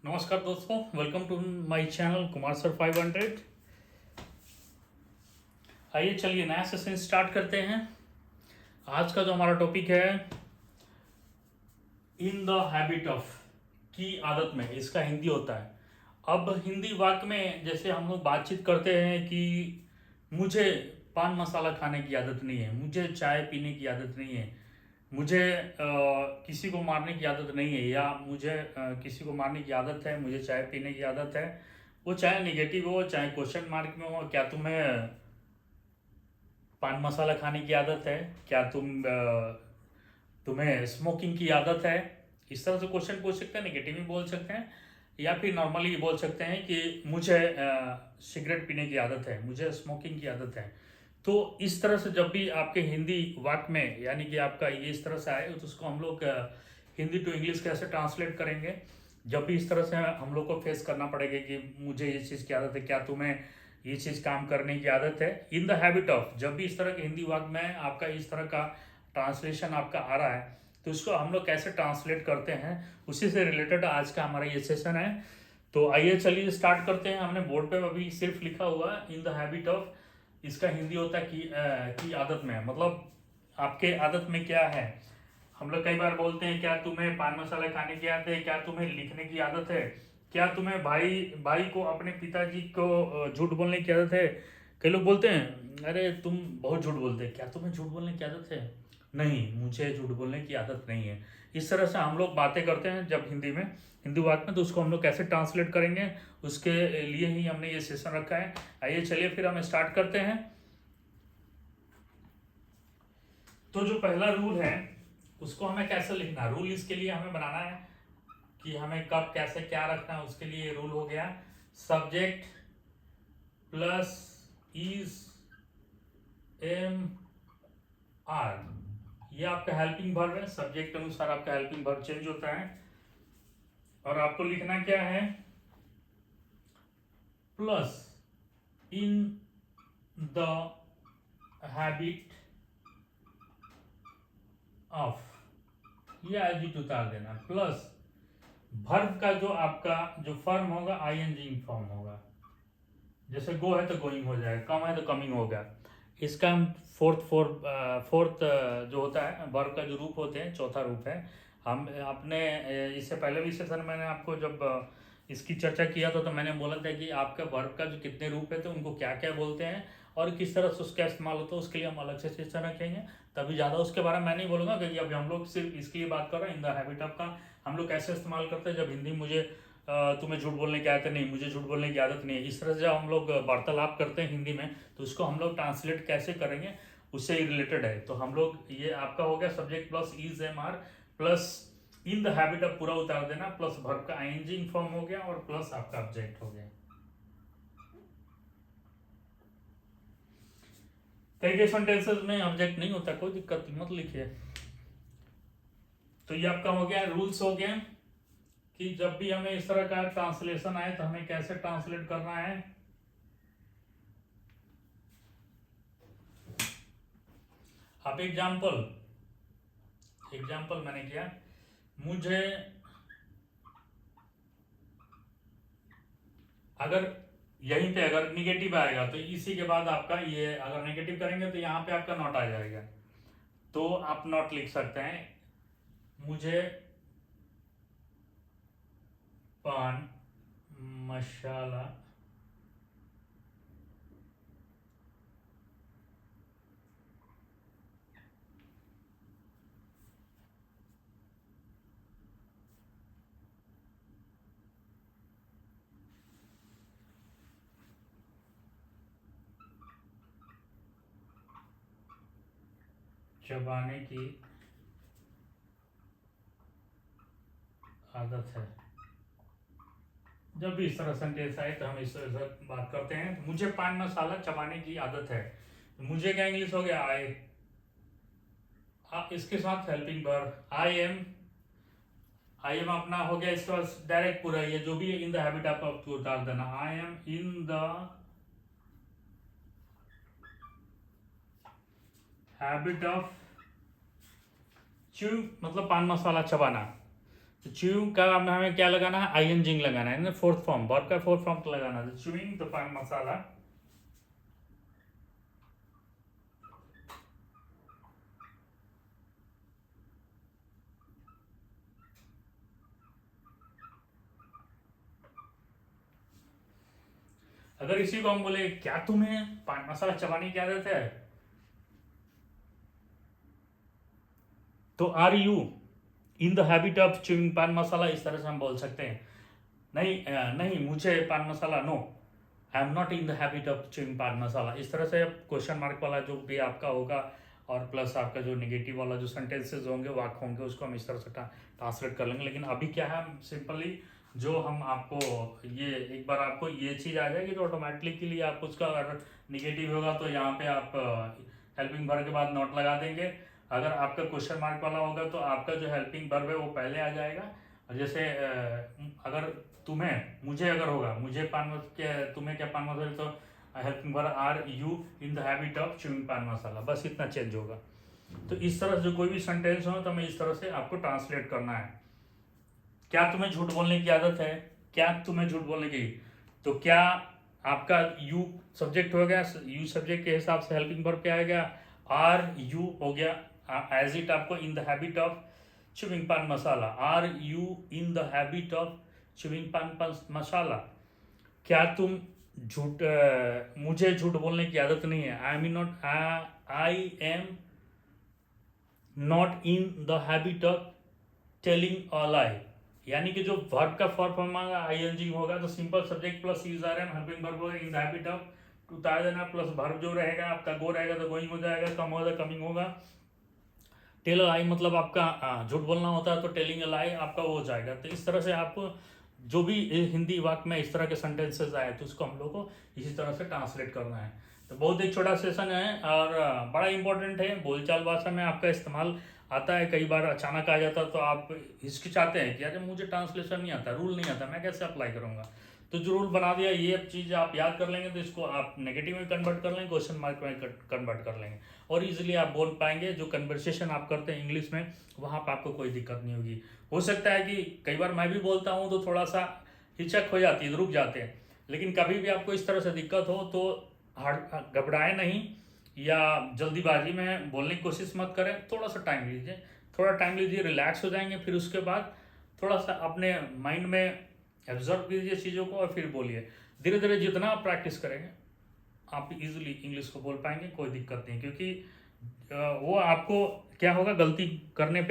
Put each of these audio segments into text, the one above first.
नमस्कार दोस्तों, welcome to my channel Kumar sir 500। आइए चलिए नया सेशन स्टार्ट करते हैं। आज का जो हमारा टॉपिक है इन द हैबिट ऑफ, की आदत में, इसका हिंदी होता है। अब हिंदी वाक्य में जैसे हम लोग बातचीत करते हैं कि मुझे पान मसाला खाने की आदत नहीं है, मुझे चाय पीने की आदत नहीं है, मुझे किसी को मारने की आदत नहीं है, या मुझे किसी को मारने की आदत है, मुझे चाय पीने की आदत है। वो चाहे नेगेटिव हो चाहे क्वेश्चन मार्क में हो, क्या तुम्हें पान मसाला खाने की आदत है, क्या तुम्हें स्मोकिंग की आदत है। इस तरह से क्वेश्चन पूछ सकते हैं, नेगेटिव भी बोल सकते हैं, या फिर नॉर्मली बोल सकते हैं कि मुझे सिगरेट पीने की आदत है, मुझे स्मोकिंग की आदत है। तो इस तरह से जब भी आपके हिंदी वाक्य में यानी कि आपका ये इस तरह से आए तो उसको हम लोग हिंदी टू इंग्लिश कैसे ट्रांसलेट करेंगे। जब भी इस तरह से हम लोग को फेस करना पड़ेगा कि मुझे ये चीज़ की आदत है, क्या तुम्हें ये चीज़ काम करने की आदत है, इन द हैबिट ऑफ, जब भी इस तरह के हिंदी वाक्य में आपका इस तरह का ट्रांसलेशन आपका आ रहा है तो उसको हम लोग कैसे ट्रांसलेट करते हैं, उसी से रिलेटेड आज का हमारा ये सेशन है। तो आइए चलिए स्टार्ट करते हैं। हमने बोर्ड पे अभी सिर्फ लिखा हुआ है इन द हैबिट ऑफ, इसका हिंदी होता है की आदत में, मतलब आपके आदत में क्या है। हम लोग कई बार बोलते हैं क्या तुम्हें पान मसाला खाने की आदत है, क्या तुम्हें लिखने की आदत है, क्या तुम्हें भाई भाई को अपने पिताजी को झूठ बोलने की आदत है। कई लोग बोलते हैं अरे तुम बहुत झूठ बोलते हैं, क्या तुम्हें झूठ बोलने की आदत है। नहीं, मुझे झूठ बोलने की आदत नहीं है। इस तरह से हम लोग बातें करते हैं जब हिंदी में, हिंदी वाक्य में, तो उसको हम लोग कैसे ट्रांसलेट करेंगे उसके लिए ही हमने ये सेशन रखा है। आइए चलिए फिर हम स्टार्ट करते हैं। तो जो पहला रूल है उसको हमें कैसे लिखना है, रूल इसके लिए हमें बनाना है कि हमें कब कैसे क्या रखना है। उसके लिए रूल हो गया subject plus is am are, ये आपका हेल्पिंग वर्ब है। सब्जेक्ट के अनुसार आपका हेल्पिंग वर्ब चेंज होता है। और आपको लिखना क्या है, plus in the habit of, ये एडिट उतार देना, प्लस वर्ब का जो आपका जो फॉर्म होगा आईएनजी फॉर्म होगा। जैसे गो है तो गोइंग हो जाएगा, कम है तो कमिंग होगा। इसका हम फोर्थ जो होता है वर्ब का जो रूप होते हैं, चौथा रूप है। हम अपने इससे पहले भी सेशन मैंने आपको जब इसकी चर्चा किया तो मैंने बोला था कि आपका वर्ब का जो कितने रूप है तो उनको क्या क्या बोलते हैं और किस तरह से उसका इस्तेमाल होता है, उसके लिए हम अलग से सेशन रखेंगे। तभी ज़्यादा उसके बारे में मैं नहीं बोलूँगा, क्योंकि अभी हम लोग सिर्फ इसके लिए बात कर रहे हैं इन द हैबिट ऑफ का हम लोग कैसे इस्तेमाल करते हैं। जब हिंदी मुझे तुम्हें झूठ बोलने की आदत नहीं, मुझे झूठ बोलने की आदत नहीं है, इस तरह से जब हम लोग वार्तालाप करते हैं हिंदी में तो उसको हम लोग ट्रांसलेट कैसे करेंगे उससे ही रिलेटेड है। तो हम लोग ये आपका हो गया subject plus is am are plus in the habit of पूरा उतार देना, प्लस वर्ब का आईएनजी फॉर्म हो गया और प्लस आपका ऑब्जेक्ट हो गया। कई कई सेंटेंसेस में ऑब्जेक्ट नहीं होता, कोई दिक्कत नहीं, मत लिखिए। तो ये आपका हो गया, रूल्स हो गया कि जब भी हमें इस तरह का ट्रांसलेशन आए तो हमें कैसे ट्रांसलेट करना है। अब एग्जाम्पल मैंने किया, मुझे अगर यहीं पे अगर निगेटिव आएगा तो इसी के बाद आपका ये, अगर नेगेटिव करेंगे तो यहाँ पे आपका नॉट आ जाएगा, तो आप नॉट लिख सकते हैं। मुझे पान मसाला चबाने की आदत है। जब भी इस तरह सेंटेंस आए तो हम इस तरह से बात करते हैं। मुझे पान मसाला चबाने की आदत है, मुझे क्या इंग्लिश हो गया आई, इसके साथ हेल्पिंग वर्ब आई एम अपना हो गया। इसके बाद डायरेक्ट पूरा ये जो भी इन द हैबिट आपको उतार देना, आई am in the habit of chew, मतलब पान मसाला चबाना। तो च्यूइंग का हमें क्या लगाना है, आईएनजी लगाना है ना, फोर्थ फॉर्म, वर्ब का फोर्थ फॉर्म लगाना है। च्यूइंग द पान मसाला, अगर इसी को हम बोले क्या तुम्हें पान मसाला चबाने की आदत है, तो are you in the habit of chewing paan masala, इस तरह से हम बोल सकते हैं। नहीं नहीं मुझे पान मसाला, no I am not in the habit of chewing paan masala, इस तरह से क्वेश्चन मार्क वाला जो भी आपका होगा और प्लस आपका जो नेगेटिव वाला जो सेंटेंसेस होंगे, वाक्य होंगे, उसको हम इस तरह से ट्रांसलेट कर लेंगे। लेकिन अभी क्या है, हम सिंपली जो हम आपको ये एक बार आपको ये चीज़ आ जाएगी तो ऑटोमेटिकली आप उसका, अगर निगेटिव होगा तो यहाँ पे आप हेल्पिंग वर्ब के बाद नॉट लगा देंगे। अगर आपका क्वेश्चन मार्क वाला होगा तो आपका जो हेल्पिंग वर्ब है वो पहले आ जाएगा। और जैसे अगर तुम्हें, मुझे अगर होगा, मुझे पान के, तुम्हें क्या पान मसाला, तो helping verb are you in the habit of chewing paan masala, बस इतना चेंज होगा। तो इस तरह से जो कोई भी सेंटेंस हो तो हमें इस तरह से आपको ट्रांसलेट करना है। क्या तुम्हें झूठ बोलने की आदत है, क्या तुम्हें झूठ बोलने की, तो क्या आपका यू सब्जेक्ट हो गया, यू सब्जेक्ट के हिसाब से हेल्पिंग वर्ब क्या आ गया, आर यू हो गया। एज इट आपको in the habit of chewing paan masala, are you in the habit of chewing paan masala. क्या तुम झूठ, मुझे झूठ बोलने की आदत नहीं है, I am not in the habit of telling a lie, यानी कि जो वर्ब का फॉर्म आईएनजी होगा तो simple subject plus use are am helping verb होगा in the habit of, to उतार देना, प्लस वर्ब जो रहेगा आपका गो रहेगा तो गोइंग हो जाएगा, कम होगा कमिंग होगा। टेल अ लाई मतलब आपका झूठ बोलना होता है तो टेलिंग अ लाई आपका वो हो जाएगा। तो इस तरह से आपको जो भी हिंदी वाक्य में इस तरह के सेंटेंसेस आए तो उसको हम लोग को इसी तरह से ट्रांसलेट करना है। तो बहुत एक छोटा सेशन है और बड़ा इंपॉर्टेंट है, बोलचाल भाषा में आपका इस्तेमाल आता है। कई बार अचानक आ जाता है तो आप हिचकिचाते हैं कि अरे मुझे ट्रांसलेशन नहीं आता, रूल नहीं आता, मैं कैसे अप्लाई करूंगा। तो जो रूल बना दिया ये चीज़ आप याद कर लेंगे तो इसको आप नेगेटिव में कन्वर्ट कर लेंगे, क्वेश्चन मार्क में कन्वर्ट कर लेंगे और इजीली आप बोल पाएंगे। जो कन्वर्सेशन आप करते हैं इंग्लिश में वहाँ पर आपको कोई दिक्कत नहीं होगी। हो सकता है कि कई बार मैं भी बोलता हूँ तो थोड़ा सा हिचक हो जाती है, रुक जाते हैं, लेकिन कभी भी आपको इस तरह से दिक्कत हो तो घबराए नहीं या जल्दीबाजी में बोलने की कोशिश मत करें, थोड़ा सा टाइम लीजिए, थोड़ा टाइम लीजिए, रिलैक्स हो जाएंगे, फिर उसके बाद थोड़ा सा अपने माइंड में एब्जर्व कीजिए चीज़ों को और फिर बोलिए। धीरे धीरे जितना आप प्रैक्टिस करेंगे आप इजीली इंग्लिश को बोल पाएंगे, कोई दिक्कत नहीं, क्योंकि वो आपको क्या होगा, गलती करने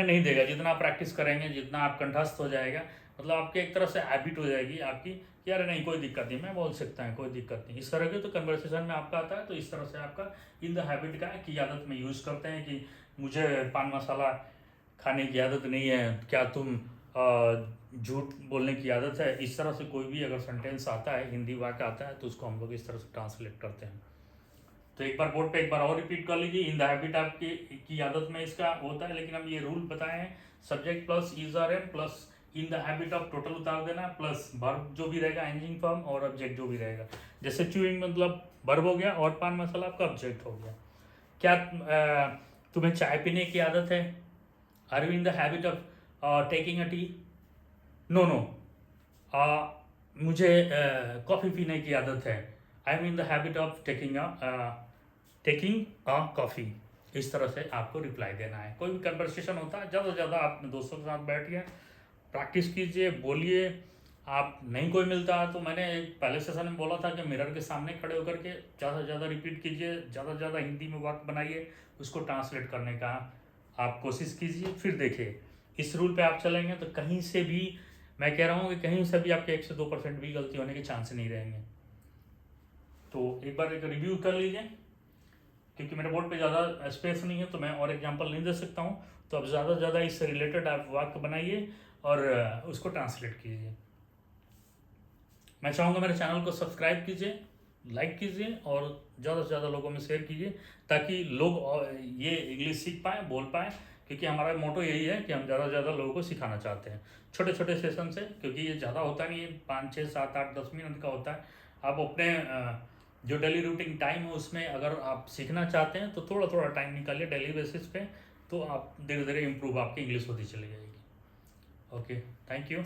नहीं देगा। जितना आप प्रैक्टिस करेंगे, जितना आप कंठस्थ हो जाएगा, मतलब आपके एक तरह से हैबिट हो जाएगी आपकी कि अरे नहीं कोई दिक्कत नहीं, मैं बोल सकता हूँ, कोई दिक्कत नहीं, इस तरह के तो कन्वर्सेशन में आपका आता है। तो इस तरह से आपका इन द हैबिट का की आदत में यूज़ करते हैं कि मुझे पान मसाला खाने की आदत नहीं है, क्या तुम झूठ बोलने की आदत है। इस तरह से कोई भी अगर सेंटेंस आता है, हिंदी वाक्य आता है, तो उसको हम लोग इस तरह से ट्रांसलेट करते हैं। तो एक बार बोर्ड पे एक बार और रिपीट कर लीजिए, इन द हैबिट आपकी की आदत में इसका होता है, लेकिन हम ये रूल बताए हैं, subject plus is are am plus in the habit of total उतार देना, प्लस वर्ब जो भी रहेगा एंजिंग फॉर्म और ऑब्जेक्ट जो भी रहेगा। जैसे च्यूइंग मतलब वर्ब हो गया और पान मसाला आपका ऑब्जेक्ट हो गया। क्या तुम्हें चाय पीने की आदत है, are you in the habit of taking a tea, no no, मुझे कॉफ़ी पीने की आदत है, I am in the habit of taking a coffee. इस तरह से आपको रिप्लाई देना है। कोई भी कन्वर्सेशन होता है, ज़्यादा से ज़्यादा आप अपने दोस्तों के साथ बैठिए, प्रैक्टिस कीजिए, बोलिए। आप नहीं कोई मिलता है तो मैंने एक पहले सेशन में बोला था कि मिरर के सामने खड़े होकर के ज़्यादा से ज़्यादा रिपीट कीजिए, ज़्यादा से ज़्यादा हिंदी में वाक्य बनाइए, उसको ट्रांसलेट करने का आप कोशिश कीजिए, फिर देखिए। इस रूल पे आप चलेंगे तो कहीं से भी, मैं कह रहा हूँ कि कहीं से भी आपके 1 से 2% भी गलती होने के चांस नहीं रहेंगे। तो एक बार एक रिव्यू कर लीजिए, क्योंकि मेरे बोर्ड पे ज़्यादा स्पेस नहीं है तो मैं और एग्जांपल नहीं दे सकता हूँ। तो अब ज़्यादा से ज़्यादा इससे रिलेटेड आप वाक्य बनाइए और उसको ट्रांसलेट कीजिए। मैं चाहूँगा मेरे चैनल को सब्सक्राइब कीजिए, लाइक कीजिए और ज़्यादा से ज़्यादा लोगों में शेयर कीजिए, ताकि लोग ये इंग्लिश सीख पाएँ, बोल पाएँ, क्योंकि हमारा मोटो यही है कि हम ज़्यादा से ज़्यादा लोगों को सिखाना चाहते हैं। छोटे छोटे सेशन से, क्योंकि ये ज़्यादा होता नहीं है, 5, 6, 7, 8, 10 मिनट का होता है। आप अपने जो डेली रूटीन टाइम है उसमें अगर आप सीखना चाहते हैं तो थोड़ा थोड़ा टाइम निकालिए डेली बेसिस पे, तो आप धीरे धीरे इम्प्रूव आपकी इंग्लिश होती चली जाएगी। Okay, thank you.